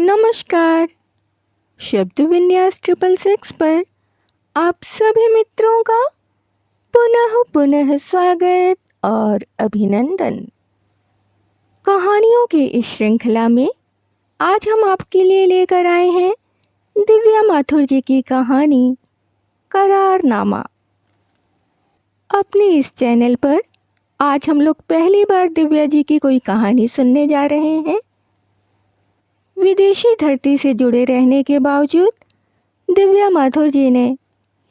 नमस्कार। शब्द विन्यास 666 पर आप सभी मित्रों का पुनः पुनः स्वागत और अभिनंदन। कहानियों की इस श्रृंखला में आज हम आपके लिए लेकर आए हैं दिव्या माथुर जी की कहानी करारनामा। अपने इस चैनल पर आज हम लोग पहली बार दिव्या जी की कोई कहानी सुनने जा रहे हैं। विदेशी धरती से जुड़े रहने के बावजूद दिव्या माथुर जी ने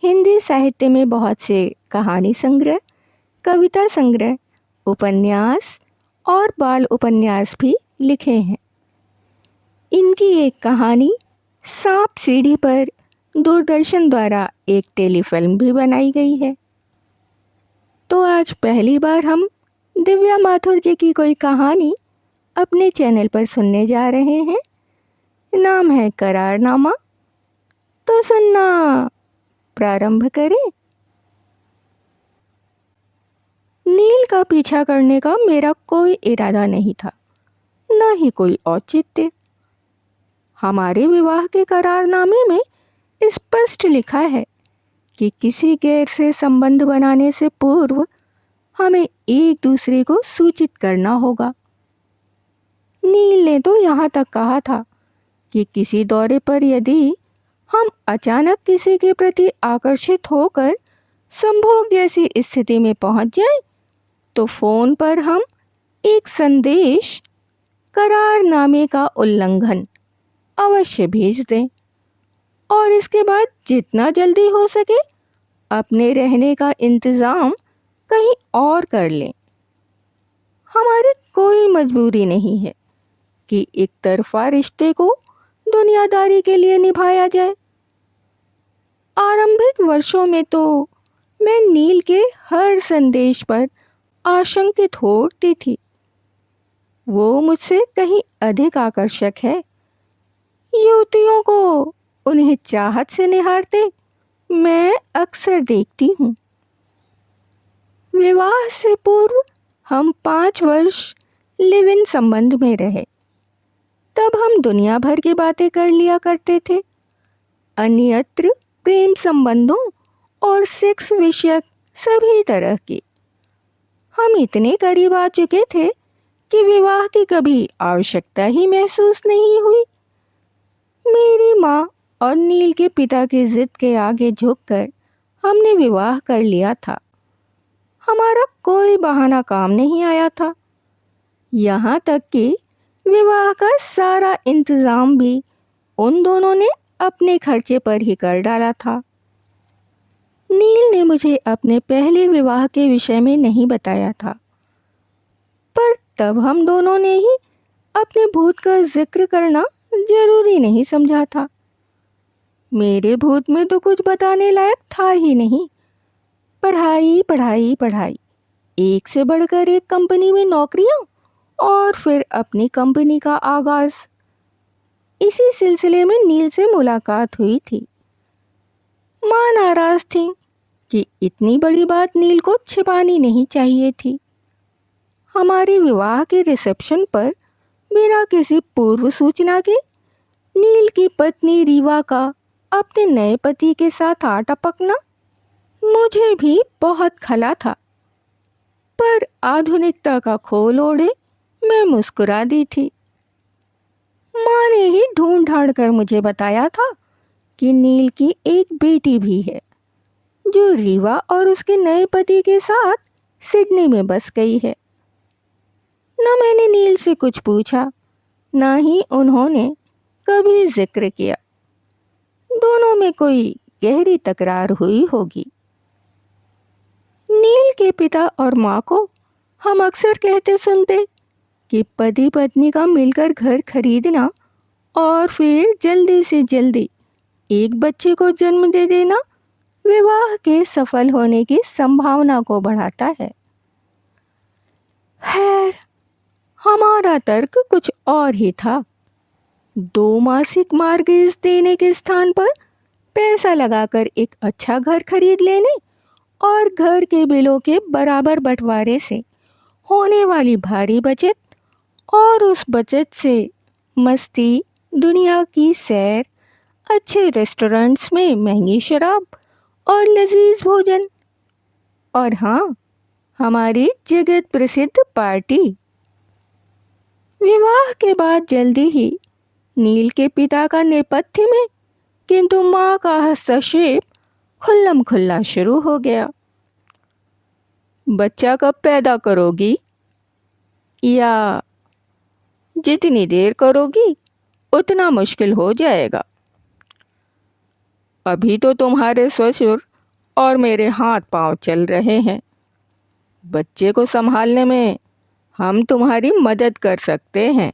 हिंदी साहित्य में बहुत से कहानी संग्रह, कविता संग्रह, उपन्यास और बाल उपन्यास भी लिखे हैं। इनकी एक कहानी सांप सीढ़ी पर दूरदर्शन द्वारा एक टेलीफिल्म भी बनाई गई है। तो आज पहली बार हम दिव्या माथुर जी की कोई कहानी अपने चैनल पर सुनने जा रहे हैं। नाम है करारनामा। तो सुनना प्रारंभ करें। नील का पीछा करने का मेरा कोई इरादा नहीं था, न ही कोई औचित्य। हमारे विवाह के करारनामे में स्पष्ट लिखा है कि किसी गैर से संबंध बनाने से पूर्व हमें एक दूसरे को सूचित करना होगा। नील ने तो यहाँ तक कहा था कि किसी दौरे पर यदि हम अचानक किसी के प्रति आकर्षित होकर संभोग जैसी स्थिति में पहुंच जाएं, तो फोन पर हम एक संदेश करारनामे का उल्लंघन अवश्य भेज दें और इसके बाद जितना जल्दी हो सके अपने रहने का इंतज़ाम कहीं और कर लें। हमारी कोई मजबूरी नहीं है कि एक तरफा रिश्ते को दुनियादारी के लिए निभाया जाए। आरंभिक वर्षों में तो मैं नील के हर संदेश पर आशंकित हो उठती थी। वो मुझसे कहीं अधिक आकर्षक है। युवतियों को उन्हें चाहत से निहारते मैं अक्सर देखती हूँ। विवाह से पूर्व हम 5 वर्ष लिव इन संबंध में रहे। तब हम दुनिया भर की बातें कर लिया करते थे, अन्यत्र प्रेम संबंधों और सेक्स विषयक सभी तरह की। हम इतने करीब आ चुके थे कि विवाह की कभी आवश्यकता ही महसूस नहीं हुई। मेरी माँ और नील के पिता की जिद के आगे झुककर हमने विवाह कर लिया था। हमारा कोई बहाना काम नहीं आया था। यहाँ तक कि विवाह का सारा इंतज़ाम भी उन दोनों ने अपने खर्चे पर ही कर डाला था। नील ने मुझे अपने पहले विवाह के विषय में नहीं बताया था, पर तब हम दोनों ने ही अपने भूत का जिक्र करना जरूरी नहीं समझा था। मेरे भूत में तो कुछ बताने लायक था ही नहीं। पढ़ाई पढ़ाई पढ़ाई, एक से बढ़कर एक कंपनी में नौकरियां और फिर अपनी कंपनी का आगाज। इसी सिलसिले में नील से मुलाकात हुई थी। मां नाराज थी कि इतनी बड़ी बात नील को छिपानी नहीं चाहिए थी। हमारे विवाह के रिसेप्शन पर बिना किसी पूर्व सूचना के नील की पत्नी रीवा का अपने नए पति के साथ आ टपकना मुझे भी बहुत खला था, पर आधुनिकता का खोल ओढ़े मैं मुस्कुरा दी थी। माँ ने ही ढूंढ ढांड कर मुझे बताया था कि नील की एक बेटी भी है, जो रीवा और उसके नए पति के साथ सिडनी में बस गई है। न मैंने नील से कुछ पूछा, न ही उन्होंने कभी जिक्र किया। दोनों में कोई गहरी तकरार हुई होगी। नील के पिता और माँ को हम अक्सर कहते सुनते कि पति पत्नी का मिलकर घर खरीदना और फिर जल्दी से जल्दी एक बच्चे को जन्म दे देना विवाह के सफल होने की संभावना को बढ़ाता है। खैर, हमारा तर्क कुछ और ही था। 2 मासिक मार्गेज देने के स्थान पर पैसा लगाकर एक अच्छा घर खरीद लेने और घर के बिलों के बराबर बंटवारे से होने वाली भारी बचत और उस बचत से मस्ती, दुनिया की सैर, अच्छे रेस्टोरेंट्स में महंगी शराब और लजीज भोजन, और हाँ, हमारी जगत प्रसिद्ध पार्टी। विवाह के बाद जल्दी ही नील के पिता का नेपथ्य में, किंतु माँ का हस्तक्षेप खुल्लम खुल्ला शुरू हो गया। बच्चा कब पैदा करोगी, या जितनी देर करोगी उतना मुश्किल हो जाएगा। अभी तो तुम्हारे ससुर और मेरे हाथ पांव चल रहे हैं। बच्चे को संभालने में हम तुम्हारी मदद कर सकते हैं।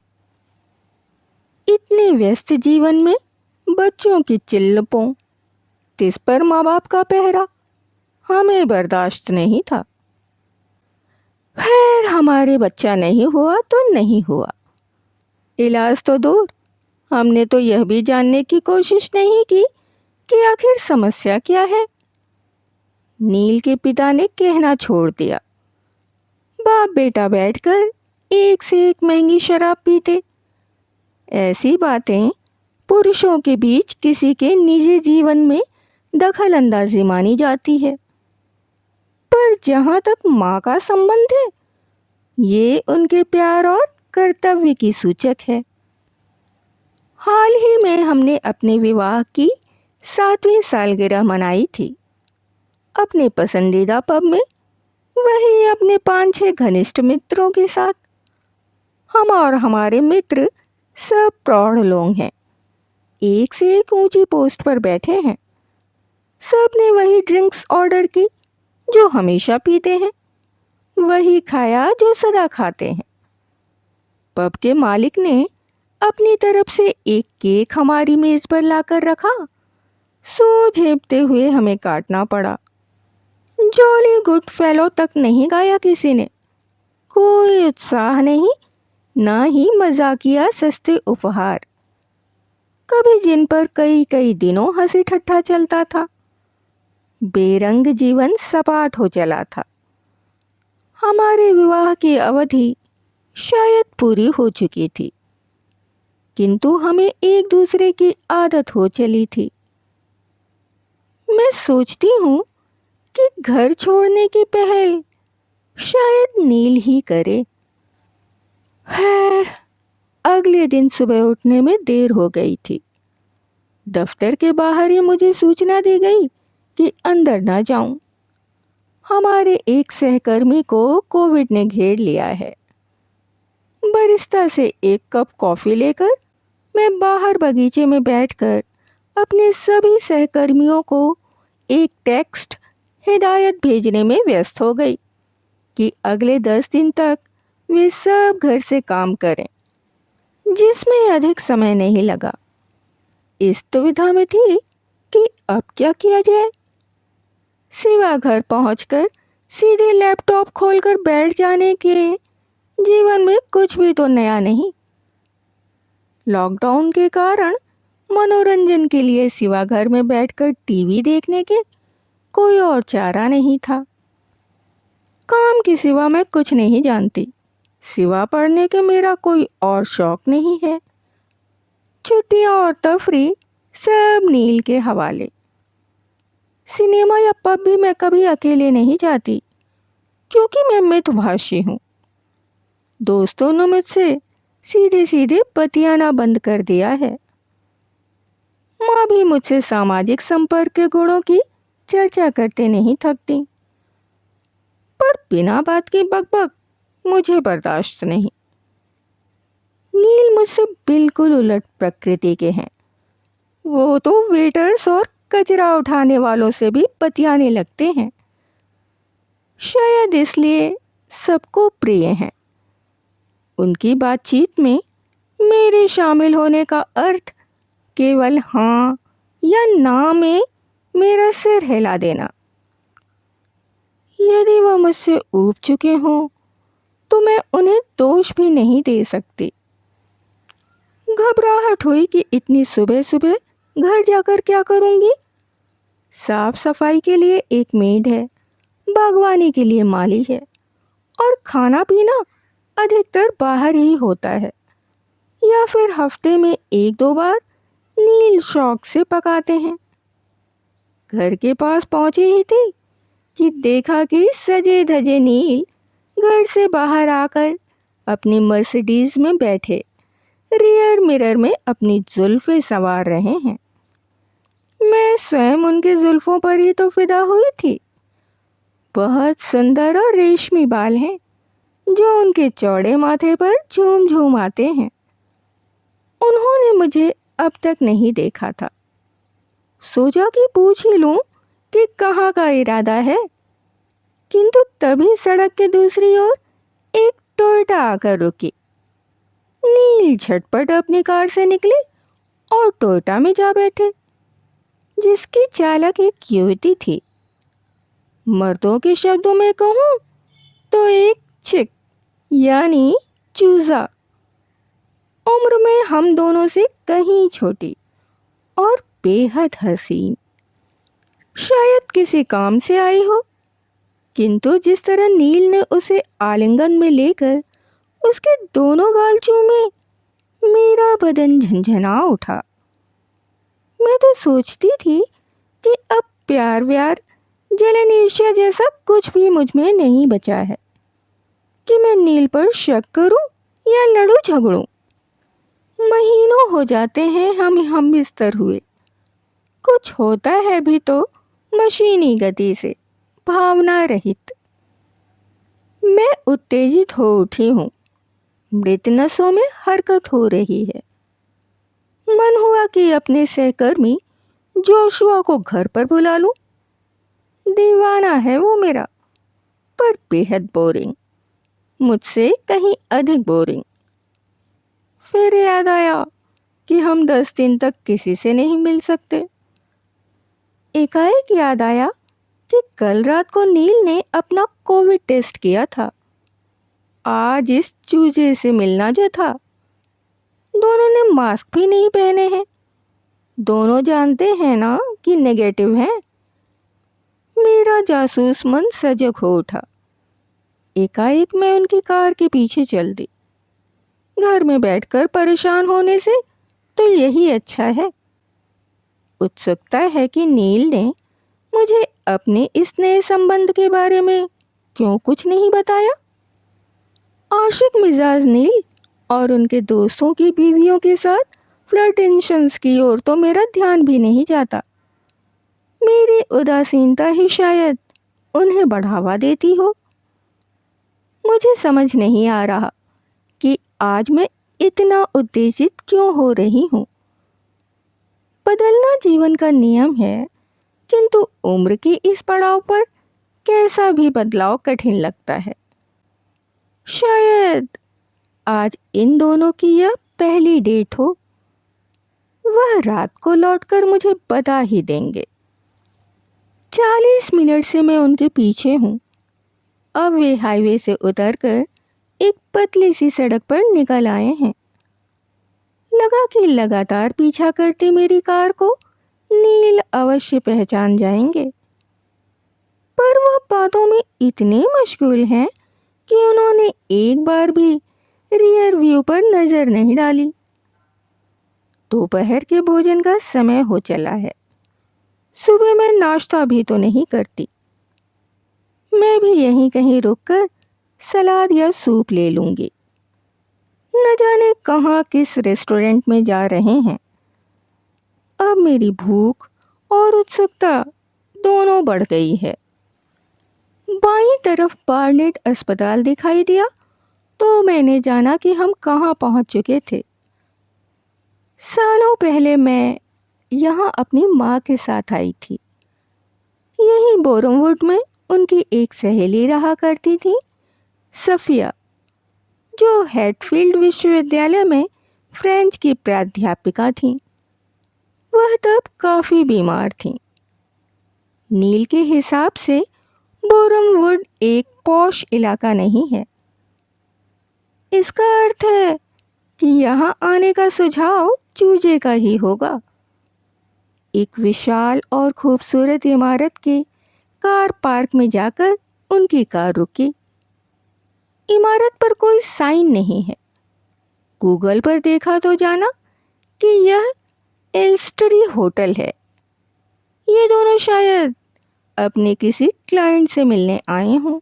इतने व्यस्त जीवन में बच्चों की चिल्लपों, तिस पर माँ बाप का पहरा हमें बर्दाश्त नहीं था। खैर, हमारे बच्चा नहीं हुआ तो नहीं हुआ, इलाज तो दूर, हमने तो यह भी जानने की कोशिश नहीं की कि आखिर समस्या क्या है। नील के पिता ने कहना छोड़ दिया। बाप बेटा बैठकर एक से एक महंगी शराब पीते। ऐसी बातें पुरुषों के बीच किसी के निजी जीवन में दखल अंदाजी मानी जाती है, पर जहाँ तक माँ का संबंध है, ये उनके प्यार और कर्तव्य की सूचक है। हाल ही में हमने अपने विवाह की 7वीं सालगिरह मनाई थी, अपने पसंदीदा पब में, वही अपने 5-6 घनिष्ठ मित्रों के साथ। हम और हमारे मित्र सब प्रौढ़ लोग हैं, एक से एक ऊंची पोस्ट पर बैठे हैं। सब ने वही ड्रिंक्स ऑर्डर की जो हमेशा पीते हैं, वही खाया जो सदा खाते हैं। पब के मालिक ने अपनी तरफ से एक केक हमारी मेज पर लाकर रखा, सो झेपते हुए हमें काटना पड़ा। जॉली गुड फेलो तक नहीं गाया किसी ने, कोई उत्साह नहीं, ना ही मजाकिया सस्ते उपहार। कभी जिन पर कई कई दिनों हंसी ठट्ठा चलता था। बेरंग जीवन सपाट हो चला था। हमारे विवाह की अवधि शायद पूरी हो चुकी थी, किंतु हमें एक दूसरे की आदत हो चली थी। मैं सोचती हूँ कि घर छोड़ने की पहल शायद नील ही करे। खैर, अगले दिन सुबह उठने में देर हो गई थी। दफ्तर के बाहर ही मुझे सूचना दी गई कि अंदर ना जाऊं। हमारे एक सहकर्मी को कोविड ने घेर लिया है। बरिस्ता से एक कप कॉफ़ी लेकर मैं बाहर बगीचे में बैठकर अपने सभी सहकर्मियों को एक टेक्स्ट हिदायत भेजने में व्यस्त हो गई कि अगले 10 दिन तक वे सब घर से काम करें, जिसमें अधिक समय नहीं लगा। इस दुविधा में थी कि अब क्या किया जाए। सिवा घर पहुंचकर सीधे लैपटॉप खोलकर बैठ जाने के जीवन में कुछ भी तो नया नहीं। लॉकडाउन के कारण मनोरंजन के लिए सिवा घर में बैठकर टीवी देखने के कोई और चारा नहीं था। काम के सिवा मैं कुछ नहीं जानती, सिवा पढ़ने के मेरा कोई और शौक नहीं है। छुट्टियां और तफरी सब नील के हवाले। सिनेमा या पब भी मैं कभी अकेले नहीं जाती, क्योंकि मैं मितभाषी हूँ। दोस्तों ने मुझसे सीधे सीधे बतियाना बंद कर दिया है। माँ भी मुझसे सामाजिक संपर्क के गुणों की चर्चा करते नहीं थकती, पर बिना बात की बकबक मुझे बर्दाश्त नहीं। नील मुझसे बिल्कुल उलट प्रकृति के हैं। वो तो वेटर्स और कचरा उठाने वालों से भी बतियाने लगते हैं। शायद इसलिए सबको प्रिय हैं। उनकी बातचीत में मेरे शामिल होने का अर्थ केवल हाँ या ना में मेरा सिर हिला देना। यदि वह मुझसे ऊब चुके हों तो मैं उन्हें दोष भी नहीं दे सकती। घबराहट हुई कि इतनी सुबह सुबह घर जाकर क्या करूंगी। साफ सफाई के लिए एक मेड है, बागवानी के लिए माली है, और खाना पीना अधिकतर बाहर ही होता है। या फिर हफ्ते में एक दो बार नील शौक से पकाते हैं। घर के पास पहुंचे ही थे कि देखा कि सजे धजे नील घर से बाहर आकर अपनी मर्सिडीज में बैठे रियर मिरर में अपनी जुल्फें संवार रहे हैं। मैं स्वयं उनके जुल्फों पर ही तो फिदा हुई थी। बहुत सुंदर और रेशमी बाल हैं जो उनके चौड़े माथे पर झूम झूम आते हैं। उन्होंने मुझे अब तक नहीं देखा था। सोचा कि पूछ ही लूं कि कहाँ का इरादा है, किंतु तभी सड़क के दूसरी ओर एक टोयोटा आकर रुकी। नील झटपट अपनी कार से निकले और टोयोटा में जा बैठे, जिसकी चालक एक युवती थी। मर्दों के शब्दों में कहूँ तो एक चिक यानी चूजा, उम्र में हम दोनों से कहीं छोटी और बेहद हसीन। शायद किसी काम से आई हो, किंतु जिस तरह नील ने उसे आलिंगन में लेकर उसके दोनों गाल चूमे, मेरा बदन झंझना उठा। मैं तो सोचती थी कि अब प्यार व्यार जलन ईर्ष्या जैसा कुछ भी मुझ में नहीं बचा है कि मैं नील पर शक करूं या लड़ूं झगड़ूं। महीनों हो जाते हैं हम बिस्तर हुए। कुछ होता है भी तो मशीनी गति से, भावना रहित। मैं उत्तेजित हो उठी हूँ। मृत नसों में हरकत हो रही है। मन हुआ कि अपने सहकर्मी जोशुआ को घर पर बुला लूं। दीवाना है वो मेरा, पर बेहद बोरिंग, मुझसे कहीं अधिक बोरिंग। फिर याद आया कि हम 10 दिन तक किसी से नहीं मिल सकते। एकाएक याद आया कि कल रात को नील ने अपना कोविड टेस्ट किया था। आज इस चूजे से मिलना जो था। दोनों ने मास्क भी नहीं पहने हैं। दोनों जानते हैं ना कि नेगेटिव है। मेरा जासूस मन सजग हो उठा। एकाएक मैं उनकी कार के पीछे चल दी। घर में बैठकर परेशान होने से तो यही अच्छा है। उत्सुकता है कि नील ने मुझे अपने इस नए संबंध के बारे में क्यों कुछ नहीं बताया। आशिक मिजाज नील और उनके दोस्तों की बीवियों के साथ फ्लर्टेशंस की ओर तो मेरा ध्यान भी नहीं जाता। मेरी उदासीनता ही शायद उन्हें बढ़ावा देती हो। मुझे समझ नहीं आ रहा कि आज मैं इतना उत्तेजित क्यों हो रही हूँ। बदलना जीवन का नियम है, किंतु उम्र के इस पड़ाव पर कैसा भी बदलाव कठिन लगता है। शायद आज इन दोनों की यह पहली डेट हो। वह रात को लौटकर मुझे बता ही देंगे। 40 मिनट से मैं उनके पीछे हूँ। अब वे हाईवे से उतरकर एक पतली सी सड़क पर निकल आए हैं। लगा कि लगातार पीछा करती मेरी कार को नील अवश्य पहचान जाएंगे, पर वह बातों में इतने मशगूल हैं कि उन्होंने एक बार भी रियर व्यू पर नजर नहीं डाली। दोपहर के भोजन का समय हो चला है। सुबह मैं नाश्ता भी तो नहीं करती। मैं भी यहीं कहीं रुककर सलाद या सूप ले लूंगी। न जाने कहाँ किस रेस्टोरेंट में जा रहे हैं। अब मेरी भूख और उत्सुकता दोनों बढ़ गई है। बाईं तरफ बार्नेट अस्पताल दिखाई दिया तो मैंने जाना कि हम कहाँ पहुँच चुके थे। सालों पहले मैं यहाँ अपनी माँ के साथ आई थी। यहीं बोरमवुड में उनकी एक सहेली रहा करती थी, सफिया, जो हैटफील्ड विश्वविद्यालय में फ्रेंच की प्राध्यापिका थीं। वह तब काफ़ी बीमार थीं। नील के हिसाब से बोरमवुड एक पॉश इलाका नहीं है। इसका अर्थ है कि यहाँ आने का सुझाव चूजे का ही होगा। एक विशाल और खूबसूरत इमारत के कार पार्क में जाकर उनकी कार रुकी। इमारत पर कोई साइन नहीं है। गूगल पर देखा तो जाना कि यह एल्स्टरी होटल है। ये दोनों शायद अपने किसी क्लाइंट से मिलने आए हों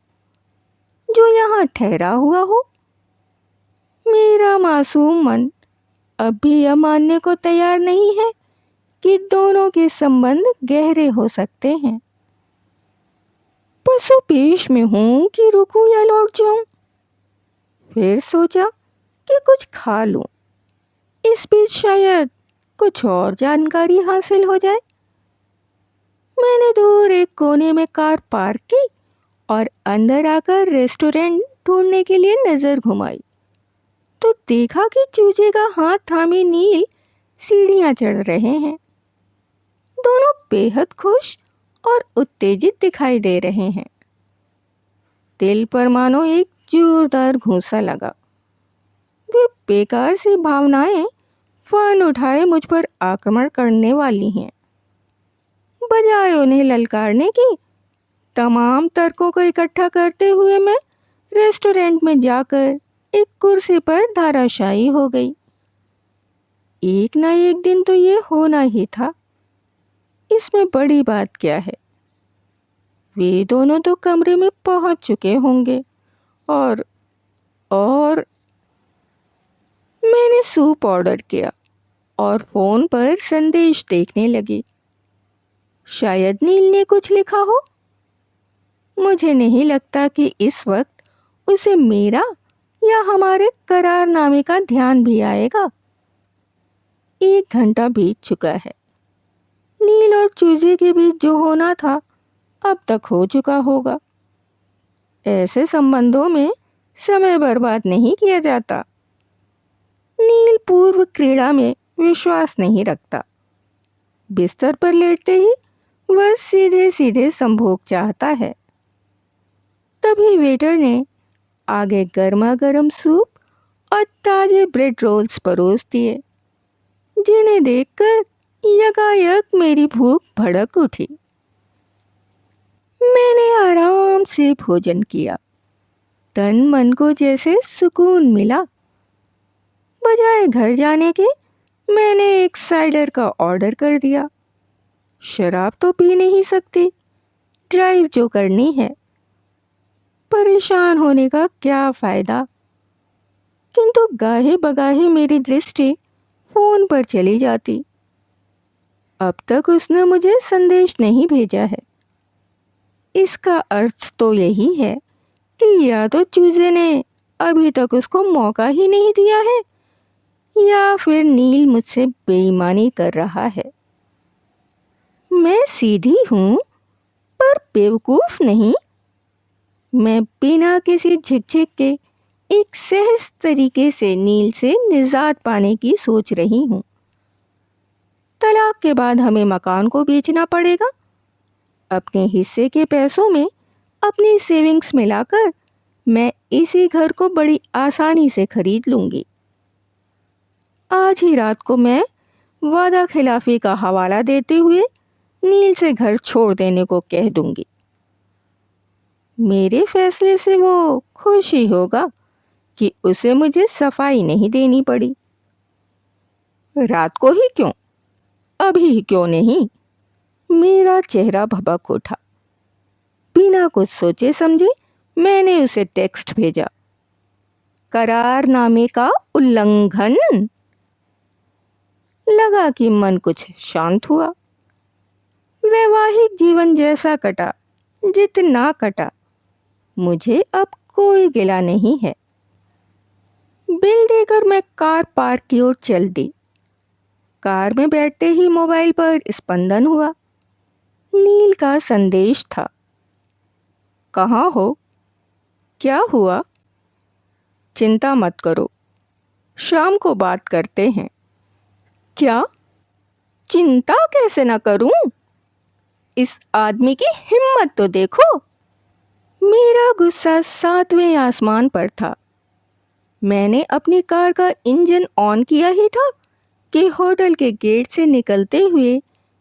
जो यहाँ ठहरा हुआ हो। मेरा मासूम मन अब भी यह मानने को तैयार नहीं है कि दोनों के संबंध गहरे हो सकते हैं। पसोपेश में हूं कि रुकूं या लौट जाऊं। फिर सोचा कि कुछ खा लूं, इस बीच शायद कुछ और जानकारी हासिल हो जाए। मैंने दूर एक कोने में कार पार्क की और अंदर आकर रेस्टोरेंट ढूंढने के लिए नजर घुमाई तो देखा कि चूजे का हाथ थामे नील सीढ़ियां चढ़ रहे हैं। दोनों बेहद खुश और उत्तेजित दिखाई दे रहे हैं। दिल पर मानो एक जोरदार घूंसा लगा। वे बेकार सी भावनाएं फन उठाए मुझ पर आक्रमण करने वाली हैं। बजाय उन्हें ललकारने की, तमाम तर्कों को इकट्ठा करते हुए मैं रेस्टोरेंट में जाकर एक कुर्सी पर धाराशायी हो गई। एक ना एक दिन तो ये होना ही था। इसमें बड़ी बात क्या है? वे दोनों तो कमरे में पहुंच चुके होंगे और मैंने सूप ऑर्डर किया और फोन पर संदेश देखने लगी। शायद नील ने कुछ लिखा हो। मुझे नहीं लगता कि इस वक्त उसे मेरा या हमारे करारनामे का ध्यान भी आएगा। 1 घंटा बीत चुका है। नील और चूजे के बीच जो होना था अब तक हो चुका होगा। ऐसे संबंधों में समय बर्बाद नहीं किया जाता। नील पूर्व क्रीड़ा में विश्वास नहीं रखता। बिस्तर पर लेटते ही वह सीधे सीधे संभोग चाहता है। तभी वेटर ने आगे गर्मा गर्म सूप और ताजे ब्रेड रोल्स परोस दिए, जिन्हें देखकर यकायक मेरी भूख भड़क उठी। मैंने आराम से भोजन किया। तन मन को जैसे सुकून मिला। बजाय घर जाने के मैंने एक साइडर का ऑर्डर कर दिया। शराब तो पी नहीं सकती, ड्राइव जो करनी है। परेशान होने का क्या फायदा? किंतु गाहे बगाहे मेरी दृष्टि फोन पर चली जाती। अब तक उसने मुझे संदेश नहीं भेजा है। इसका अर्थ तो यही है कि या तो चूजे ने अभी तक उसको मौका ही नहीं दिया है या फिर नील मुझसे बेईमानी कर रहा है। मैं सीधी हूं पर बेवकूफ नहीं। मैं बिना किसी झिकझिक के एक सहज तरीके से नील से निजात पाने की सोच रही हूं। तलाक के बाद हमें मकान को बेचना पड़ेगा। अपने हिस्से के पैसों में अपनी सेविंग्स मिलाकर मैं इसी घर को बड़ी आसानी से खरीद लूंगी। आज ही रात को मैं वादा खिलाफी का हवाला देते हुए नील से घर छोड़ देने को कह दूंगी। मेरे फैसले से वो खुश ही होगा कि उसे मुझे सफाई नहीं देनी पड़ी। रात को ही क्यों, अभी ही क्यों नहीं? मेरा चेहरा भभक उठा। बिना कुछ सोचे समझे मैंने उसे टेक्स्ट भेजा। करारनामे का उल्लंघन। लगा कि मन कुछ शांत हुआ। वैवाहिक जीवन जैसा कटा जितना कटा, मुझे अब कोई गिला नहीं है। बिल देकर मैं कार पार्क की ओर चल दी। कार में बैठते ही मोबाइल पर स्पंदन हुआ। नील का संदेश था। कहाँ हो? क्या हुआ? चिंता मत करो, शाम को बात करते हैं। क्या? चिंता कैसे ना करूं? इस आदमी की हिम्मत तो देखो। मेरा गुस्सा 7वें आसमान पर था। मैंने अपनी कार का इंजन ऑन किया ही था कि होटल के गेट से निकलते हुए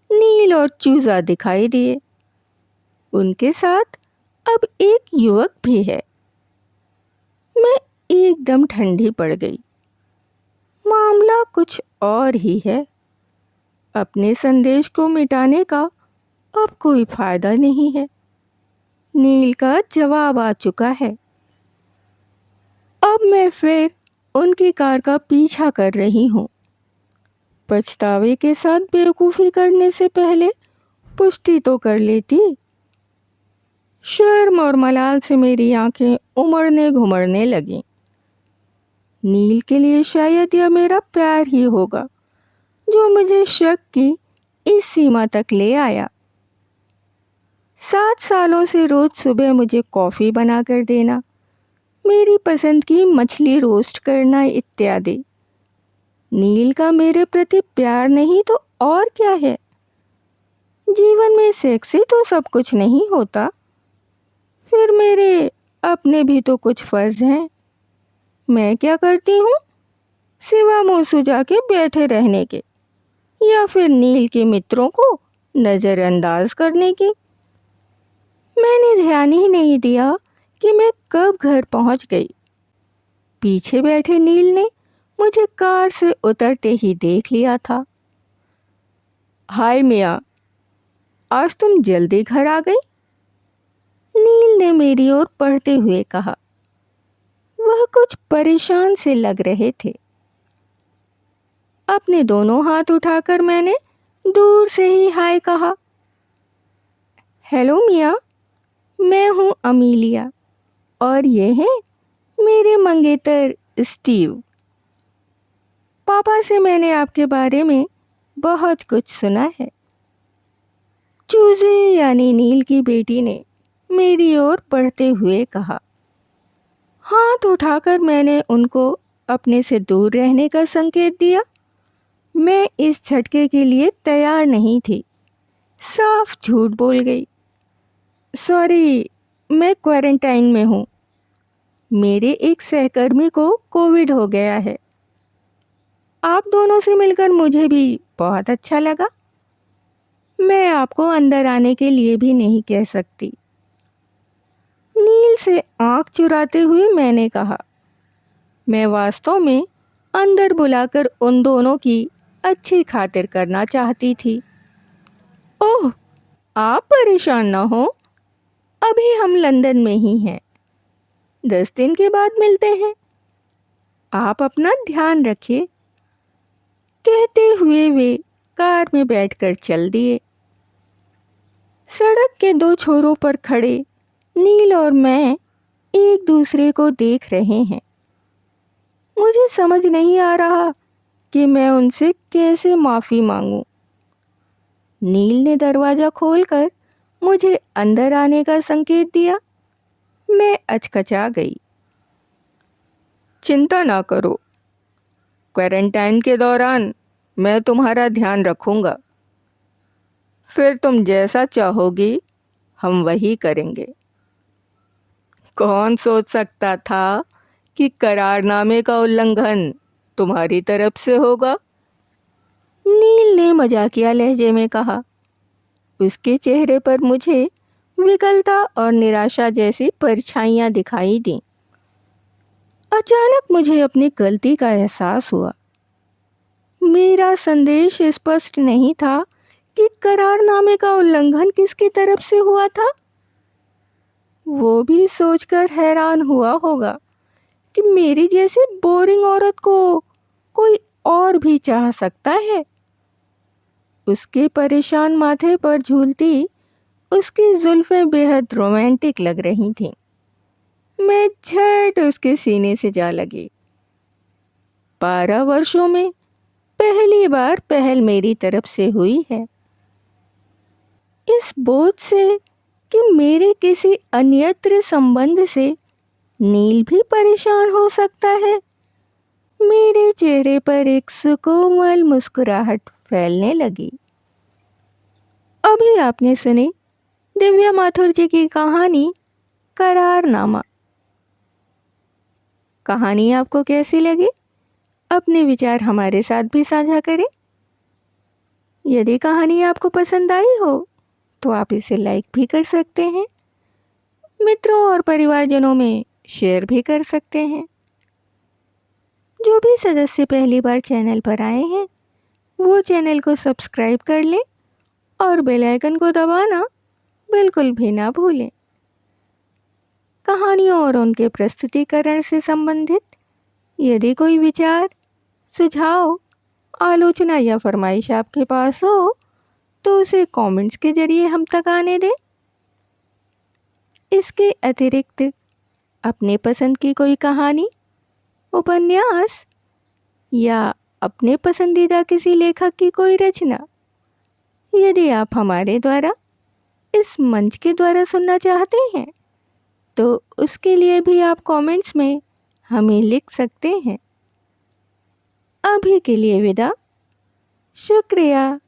नील और चूजा दिखाई दिए। उनके साथ अब एक युवक भी है। मैं एकदम ठंडी पड़ गई। मामला कुछ और ही है। अपने संदेश को मिटाने का अब कोई फायदा नहीं है। नील का जवाब आ चुका है। अब मैं फिर उनकी कार का पीछा कर रही हूँ। पछतावे के साथ बेवकूफ़ी करने से पहले पुष्टि तो कर लेती। शर्म और मलाल से मेरी आंखें उमड़ने घुमड़ने लगीं। नील के लिए शायद यह मेरा प्यार ही होगा जो मुझे शक की इस सीमा तक ले आया। 7 सालों से रोज सुबह मुझे कॉफ़ी बनाकर देना, मेरी पसंद की मछली रोस्ट करना इत्यादि। नील का मेरे प्रति प्यार नहीं तो और क्या है। जीवन में सेक्स से तो सब कुछ नहीं होता। फिर मेरे अपने भी तो कुछ फ़र्ज हैं। मैं क्या करती हूँ सिवा मुँह सुजा के बैठे रहने के या फिर नील के मित्रों को नज़रअंदाज करने के। मैंने ध्यान ही नहीं दिया कि मैं कब घर पहुंच गई। पीछे बैठे नील ने मुझे कार से उतरते ही देख लिया था। हाय मिया, आज तुम जल्दी घर आ गई? नील ने मेरी ओर पढ़ते हुए कहा। वह कुछ परेशान से लग रहे थे। अपने दोनों हाथ उठाकर मैंने दूर से ही हाय कहा। हेलो मिया, मैं हूँ अमीलिया और ये है मेरे मंगेतर स्टीव। पापा से मैंने आपके बारे में बहुत कुछ सुना है। चूजे यानी नील की बेटी ने मेरी ओर बढ़ते हुए कहा। हाथ उठाकर मैंने उनको अपने से दूर रहने का संकेत दिया। मैं इस झटके के लिए तैयार नहीं थी। साफ झूठ बोल गई। सॉरी, मैं क्वारंटाइन में हूँ। मेरे एक सहकर्मी को कोविड हो गया है। आप दोनों से मिलकर मुझे भी बहुत अच्छा लगा। मैं आपको अंदर आने के लिए भी नहीं कह सकती। नील से आंख चुराते हुए मैंने कहा, मैं वास्तव में अंदर बुलाकर उन दोनों की अच्छी खातिर करना चाहती थी। ओह, आप परेशान ना हो, अभी हम लंदन में ही हैं। 10 दिन के बाद मिलते हैं। आप अपना ध्यान रखिए। कहते हुए वे कार में बैठकर चल दिए। सड़क के दो छोरों पर खड़े नील और मैं एक दूसरे को देख रहे हैं। मुझे समझ नहीं आ रहा कि मैं उनसे कैसे माफ़ी मांगूं। नील ने दरवाज़ा खोलकर मुझे अंदर आने का संकेत दिया। मैं अचकचा गई। चिंता ना करो, क्वारंटाइन के दौरान मैं तुम्हारा ध्यान रखूंगा। फिर तुम जैसा चाहोगी हम वही करेंगे। कौन सोच सकता था कि करारनामे का उल्लंघन तुम्हारी तरफ से होगा? नील ने मजाकिया लहजे में कहा। उसके चेहरे पर मुझे विकलता और निराशा जैसी परछाइयां दिखाई दीं। अचानक मुझे अपनी गलती का एहसास हुआ। मेरा संदेश स्पष्ट नहीं था कि करारनामे का उल्लंघन किसकी तरफ से हुआ था। वो भी सोचकर हैरान हुआ होगा कि मेरी जैसी बोरिंग औरत को कोई और भी चाह सकता है। उसके परेशान माथे पर झूलती उसकी जुल्फें बेहद रोमांटिक लग रही थीं। मैं झट उसके सीने से जा लगी। 12 वर्षों में पहली बार पहल मेरी तरफ से हुई है। इस बोझ से कि मेरे किसी अन्यत्र संबंध से नील भी परेशान हो सकता है, मेरे चेहरे पर एक सुकोमल मुस्कुराहट फैलने लगी। अभी आपने सुनी दिव्या माथुर जी की कहानी करारनामा। कहानी आपको कैसी लगी? अपने विचार हमारे साथ भी साझा करें। यदि कहानी आपको पसंद आई हो तो आप इसे लाइक भी कर सकते हैं, मित्रों और परिवारजनों में शेयर भी कर सकते हैं। जो भी सदस्य पहली बार चैनल पर आए हैं वो चैनल को सब्सक्राइब कर लें और बेल आइकन को दबाना बिल्कुल भी ना भूलें। कहानियों और उनके प्रस्तुतिकरण से संबंधित यदि कोई विचार, सुझाव, आलोचना या फरमाइश आपके पास हो तो उसे कमेंट्स के जरिए हम तक आने दें। इसके अतिरिक्त अपने पसंद की कोई कहानी, उपन्यास या अपने पसंदीदा किसी लेखक की कोई रचना यदि आप हमारे द्वारा इस मंच के द्वारा सुनना चाहते हैं तो उसके लिए भी आप कमेंट्स में हमें लिख सकते हैं। अभी के लिए विदा। शुक्रिया।